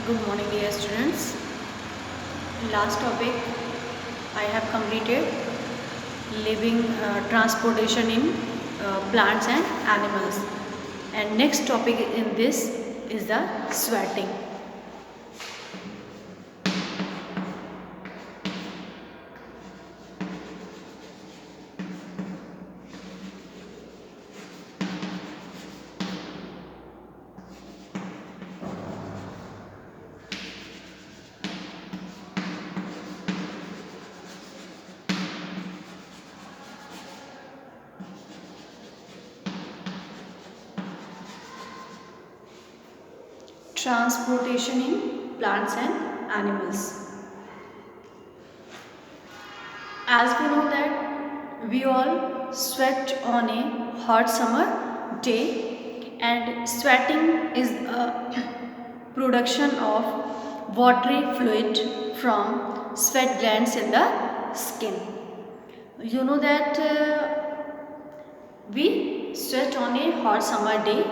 Good morning, dear students. Last topic I have completed living transportation in plants and animals. And next topic in this is the sweating. Transportation in plants and animals. As we know that we all sweat on a hot summer day, and sweating is a production of watery fluid from sweat glands in the skin. You know that we sweat on a hot summer day,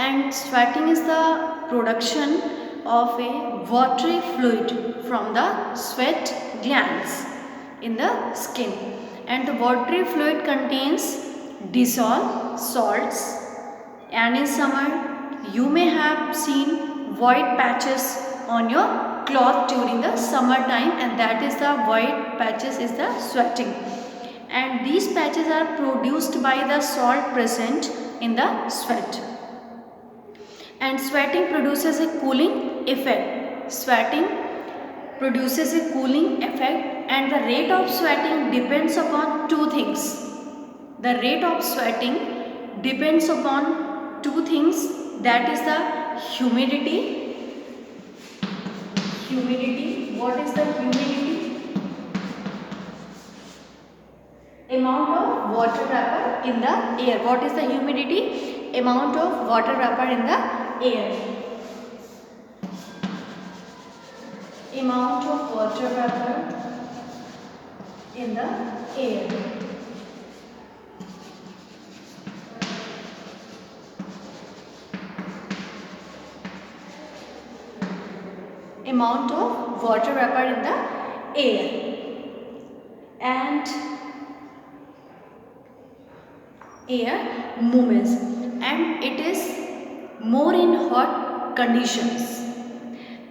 and sweating is the production of a watery fluid from the sweat glands in the skin, and the watery fluid contains dissolved salts. And in summer you may have seen white patches on your cloth during the summer time, and that is the white patches is the sweating, and these patches are produced by the salt present in the sweat. And sweating produces a cooling effect. Sweating produces a cooling effect, and the rate of sweating depends upon two things. The rate of sweating depends upon two things, that is the humidity. What is the humidity? Amount of water vapor in the air. What is the humidity? Amount of water vapor in the air. Amount of water vapor in the air. Amount of water vapor in the air. And air movements, and it is more in hot conditions,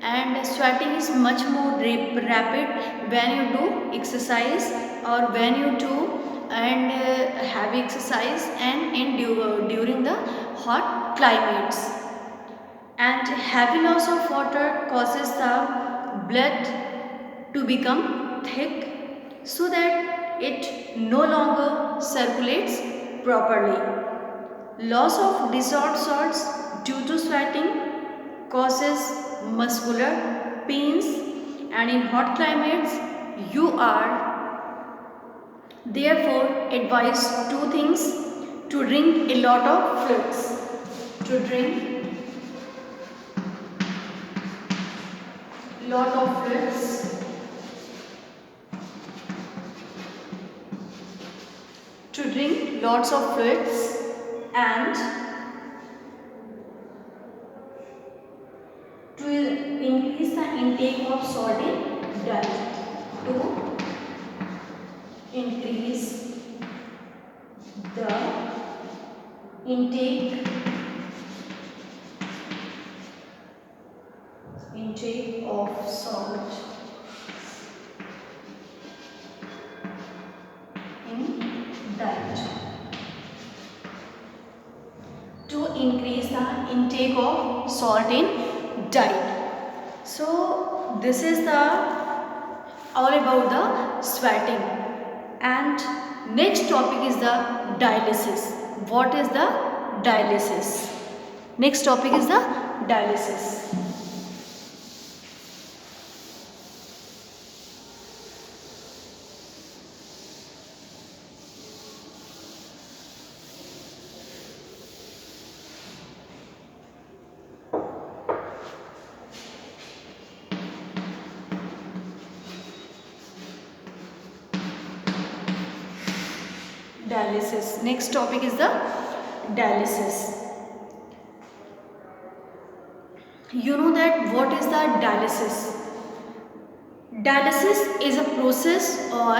and sweating is much more rapid when you do exercise, or when you do and heavy exercise, and during the hot climates. And heavy loss of water causes the blood to become thick, so that it no longer circulates properly. Loss of dissolved salts due to sweating causes muscular pains, and in hot climates you are therefore advised two things: to drink a lot of fluids, to drink lot of fluids, to drink lots of fluids, and to increase the intake of salt in diet, to increase the intake of salt in diet, to increase the intake of salt in diet. So this is the all about the sweating. And next topic is the dialysis. What is the dialysis? Next topic is the dialysis. Dialysis. Next topic is the dialysis. You know that what is the dialysis? Dialysis is a process or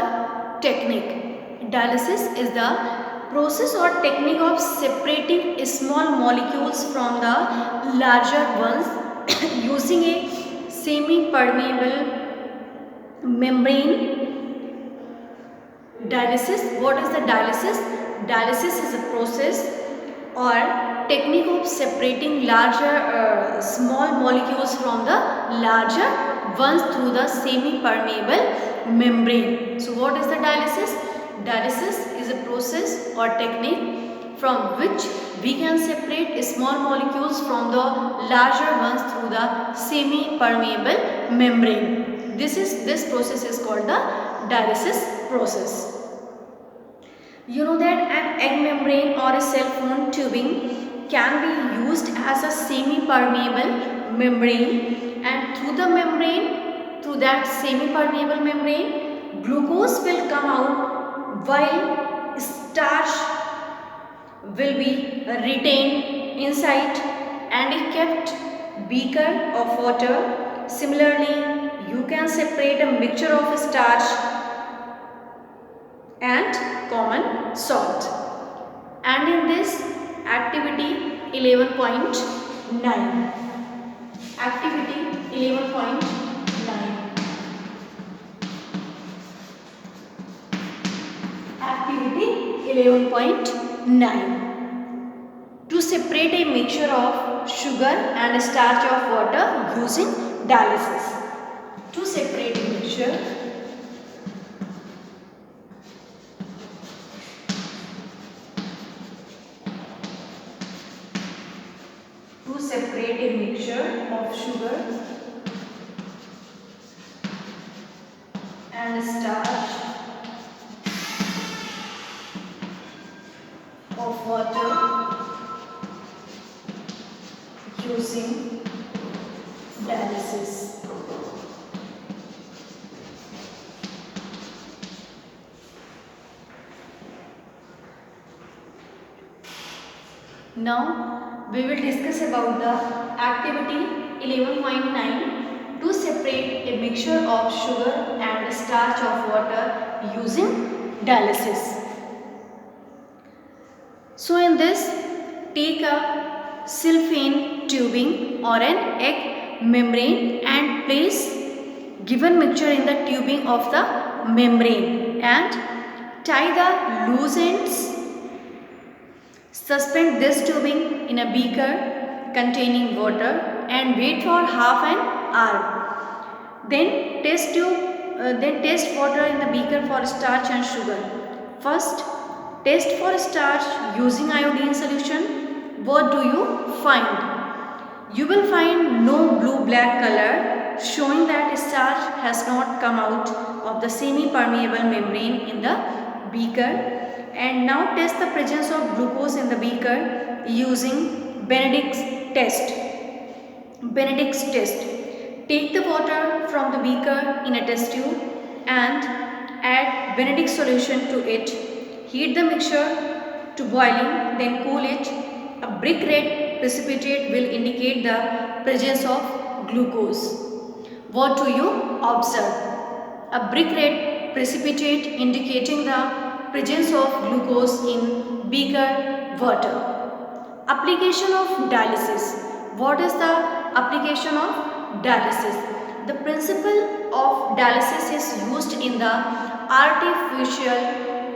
technique. Dialysis is the process or technique of separating small molecules from the larger ones using a semi-permeable membrane. Dialysis. What is the dialysis? Dialysis is a process or technique of separating larger small molecules from the larger ones through the semi-permeable membrane. So what is the dialysis? Dialysis is a process or technique from which we can separate small molecules from the larger ones through the semi-permeable membrane. This process is called the dialysis process. You know that an egg membrane or a cell phone tubing can be used as a semi-permeable membrane, and through that semi-permeable membrane, glucose will come out while starch will be retained inside and a kept beaker of water. Similarly, you can separate a mixture of starch and common salt. And in this activity 11.9, activity 11.9, activity 11.9, to separate a mixture of sugar and starch of water using dialysis. To separate a mixture of sugar and starch of water using dialysis. Now we will discuss about the activity 11.9, to separate a mixture of sugar and starch of water using dialysis. So in this, take a cellophane tubing or an egg membrane and place given mixture in the tubing of the membrane and tie the loose ends. Suspend this tubing in a beaker containing water and wait for half an hour. Then test water in the beaker for starch and sugar. First, test for starch using iodine solution. What do you find? You will find no blue-black color, showing that starch has not come out of the semi-permeable membrane in the beaker. And now test the presence of glucose in the beaker using Benedict's test. Benedict's test. Take the water from the beaker in a test tube and add Benedict's solution to it. Heat the mixture to boiling, then cool it. A brick red precipitate will indicate the presence of glucose. What do you observe? A brick red precipitate indicating the presence of glucose in beaker water. Application of dialysis. What is the application of dialysis? The principle of dialysis is used in the artificial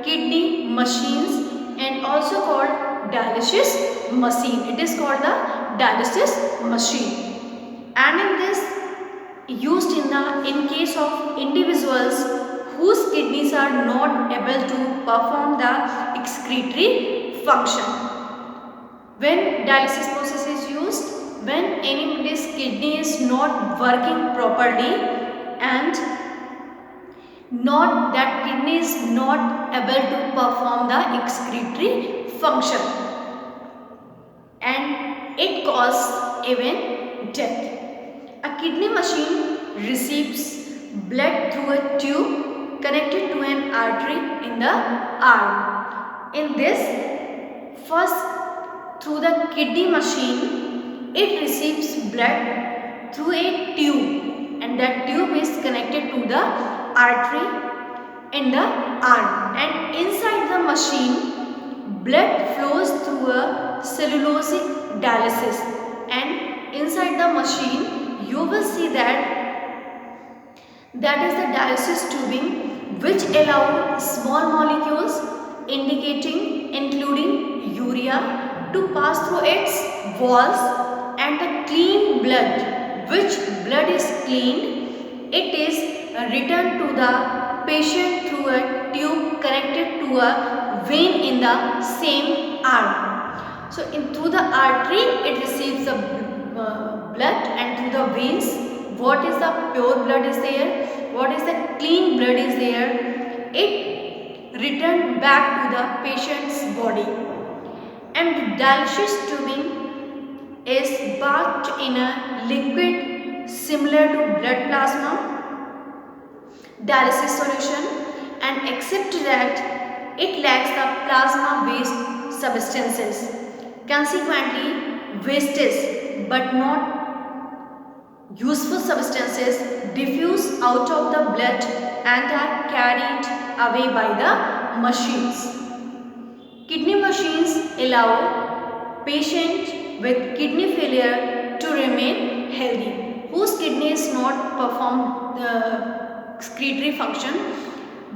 kidney machines and also called dialysis machine. It is called the dialysis machine. And in this, used in case of individuals whose kidneys are not able to perform the excretory function. When dialysis process is used, when anybody's kidney is not working properly and that kidney is not able to perform the excretory function, and it causes even death. A kidney machine receives blood through a tube connected to an artery in the arm. In this, first through the kidney machine, it receives blood through a tube, and that tube is connected to the artery in the arm, and inside the machine blood flows through a cellulosic dialysis, and inside the machine you will see that is the dialysis tubing, which allow small molecules indicating including urea to pass through its walls, and the clean blood, which blood is cleaned, it is returned to the patient through a tube connected to a vein in the same arm. So through the artery it receives the blood, and through the veins what is the pure blood is there, what is the clean blood is there, it returned back to the patient's body. And the dialysis tubing is bathed in a liquid similar to blood plasma dialysis solution, and except that it lacks the plasma based substances. Consequently, wastes but not useful substances diffuse out of the blood and are carried away by the machines. Kidney machines allow patient with kidney failure to remain healthy, whose kidney is not perform the excretory function.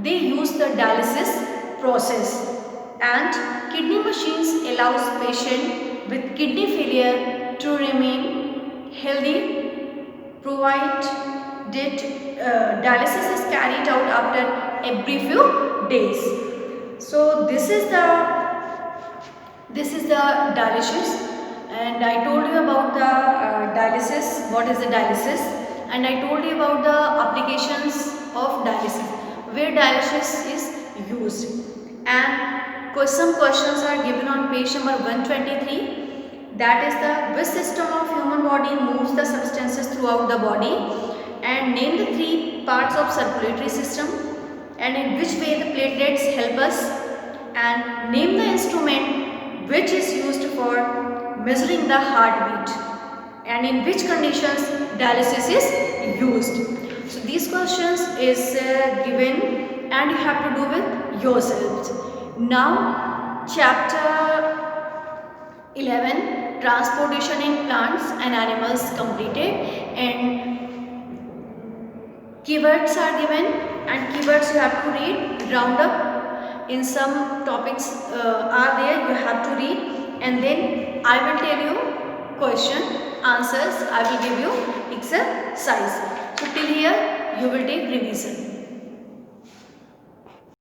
They use the dialysis process, and kidney machines allows patient with kidney failure to remain healthy, provided dialysis is carried out after every few days. So this is the dialysis, and I told you about the dialysis, what is the dialysis, and I told you about the applications of dialysis, where dialysis is used, and some questions are given on page number 123. That is which system of human body moves the substances throughout the body, and name the 3 parts of circulatory system, and in which way the platelets help us, and name the instrument which is used for measuring the heartbeat, and in which conditions dialysis is used. So these questions is given and you have to do with yourselves. Now chapter 11, transportation in plants and animals, completed, and keywords are given, and keywords you have to read, round up in some topics are there, you have to read, and then I will tell you question, answers, I will give you exercise. So till here you will take revision.